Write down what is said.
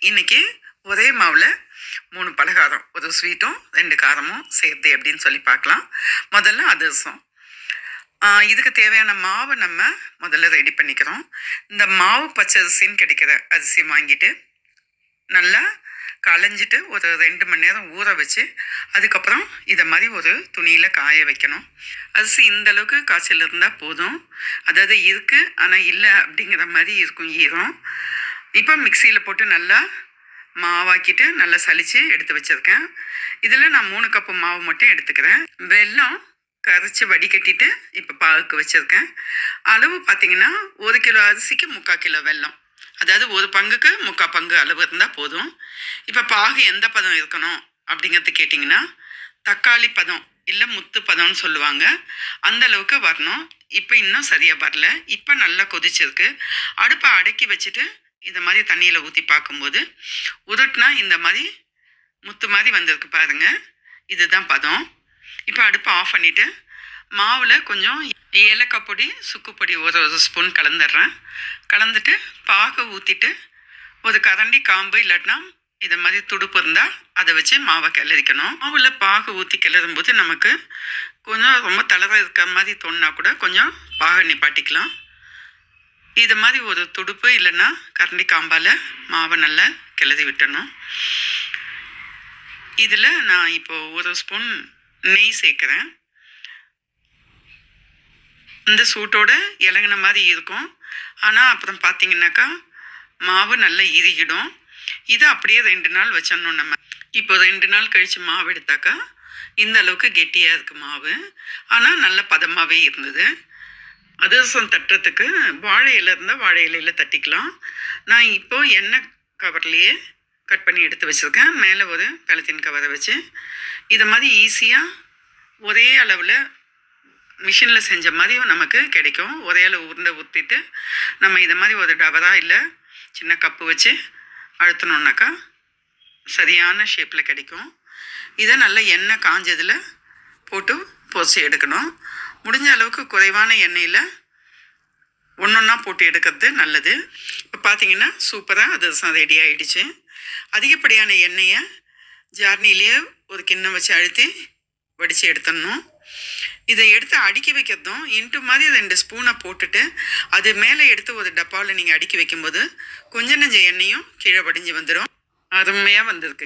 இன்னைக்கு ஒரே மாவில் 3 பலகாரம், ஒரு ஸ்வீட்டும் 2 காரமும் சேர்த்து எப்படின்னு சொல்லி பார்க்கலாம். முதல்ல அதிரசம். இதுக்கு தேவையான மாவை நம்ம முதல்ல ரெடி பண்ணிக்கிறோம். இந்த மாவு பச்சரிசின்னு கிடைக்கிற அரிசி வாங்கிட்டு நல்லா களைஞ்சிட்டு ஒரு 2 மணி நேரம் ஊற வச்சு அதுக்கப்புறம் இதை மாதிரி ஒரு துணியில் காய வைக்கணும். அரிசி இந்த அளவுக்கு காய்ச்சல் இருந்தால் போதும். அதாவது இருக்குது ஆனால் இல்லை அப்படிங்கிற மாதிரி இருக்கும் ஈரம். இப்போ மிக்சியில் போட்டு நல்லா மாவாக்கிட்டு நல்லா சலித்து எடுத்து வச்சுருக்கேன். இதில் நான் 3 கப்பு மாவு மட்டும் எடுத்துக்கிறேன். வெல்லம் கரைச்சி வடிகட்டிட்டு இப்போ பாகுக்கு வச்சுருக்கேன். அளவு பார்த்திங்கன்னா 1 கிலோ அரிசிக்கு 3/4 கிலோ வெல்லம், அதாவது 1 பங்குக்கு 3/4 பங்கு அளவு இருந்தால் போதும். இப்போ பாகு எந்த பதம் இருக்கணும் அப்படிங்கிறது கேட்டிங்கன்னா, தக்காளி பதம் இல்லை முத்து பதம்னு சொல்லுவாங்க, அந்த அளவுக்கு வரணும். இப்போ இன்னும் சரியாக வரல. இப்போ நல்லா கொதிச்சிருக்கு. அடுப்பை அடக்கி வச்சுட்டு இந்த மாதிரி தண்ணியில் ஊற்றி பார்க்கும்போது உருட்டினா இந்த மாதிரி முத்து மாதிரி வந்திருக்கு பாருங்கள், இதுதான் பதம். இப்போ அடுப்பை ஆஃப் பண்ணிவிட்டு மாவில் கொஞ்சம் ஏலக்காய் பொடி, சுக்கு பொடி ஒரு ஸ்பூன் கலந்துடுறேன். கலந்துட்டு பாகை ஊற்றிட்டு ஒரு கரண்டி காம்பு இல்லாட்டினா இதை மாதிரி துடுப்பு இருந்தால் அதை வச்சு மாவை கிளறிக்கணும். மாவில் பாகை ஊற்றி கிளறும்போது நமக்கு கொஞ்சம் ரொம்ப தளர இருக்கிற மாதிரி தோணுனா கூட கொஞ்சம் பாகை நிப்பாட்டிக்கலாம். இது மாதிரி ஒரு துடுப்பு இல்லைன்னா கரண்டி காம்பால் மாவை நல்லா கிளறி விட்டணும். இதில் நான் இப்போது 1 ஸ்பூன் நெய் சேர்க்குறேன். இந்த சூட்டோட இலங்கின மாதிரி இருக்கும். ஆனால் அப்புறம் பார்த்திங்கனாக்கா மாவு நல்லா இறுகிடும். இதை அப்படியே 2 நாள் வச்சிடணும் நம்ம. இப்போ 2 நாள் கழித்து மாவு எடுத்தாக்கா இந்த அளவுக்கு கெட்டியாக இருக்குது மாவு. ஆனால் நல்ல பதமாகவே இருந்தது. அதிரசம் தட்டுறதுக்கு வாழை இலை இருந்தால் வாழை இலையில் தட்டிக்கலாம். நான் இப்போது எண்ணெய் கவர்லேயே கட் பண்ணி எடுத்து வச்சுருக்கேன். மேலே ஒரு பாலித்தீன் கவரை வச்சு இதை மாதிரி ஈஸியாக ஒரே அளவில் மிஷினில் செஞ்ச மாதிரி நமக்கு கிடைக்கும். ஒரே அளவு உருண்டை ஊற்றிட்டு நம்ம இதை மாதிரி ஒரு டபரா இல்லை சின்ன கப்பு வச்சு அழுத்தணுன்னாக்கா சரியான ஷேப்பில் கிடைக்கும். இதை நல்லா எண்ணெய் காஞ்சதில் போட்டு பொரிச்சு எடுக்கணும். முடிஞ்ச அளவுக்கு குறைவான எண்ணெயில் ஒன்றொன்னா போட்டு எடுக்கிறது நல்லது. இப்போ பார்த்தீங்கன்னா சூப்பராக அதிரசம் ரெடி ஆகிடுச்சு. அதிகப்படியான எண்ணெயை ஜார்னிலேயே ஒரு கிண்ணம் வச்சு அழுத்தி வடித்து எடுத்துடணும். இதை எடுத்து அடுக்கி வைக்கிறதும் இன்ட்டு மாதிரி 2 ஸ்பூனை போட்டுட்டு அது மேலே எடுத்து ஒரு டப்பாவில் நீங்கள் அடுக்கி வைக்கும்போது கொஞ்சம் நெஞ்ச எண்ணெயும் கீழே வடிஞ்சு வந்துடும். அருமையாக வந்திருக்கு.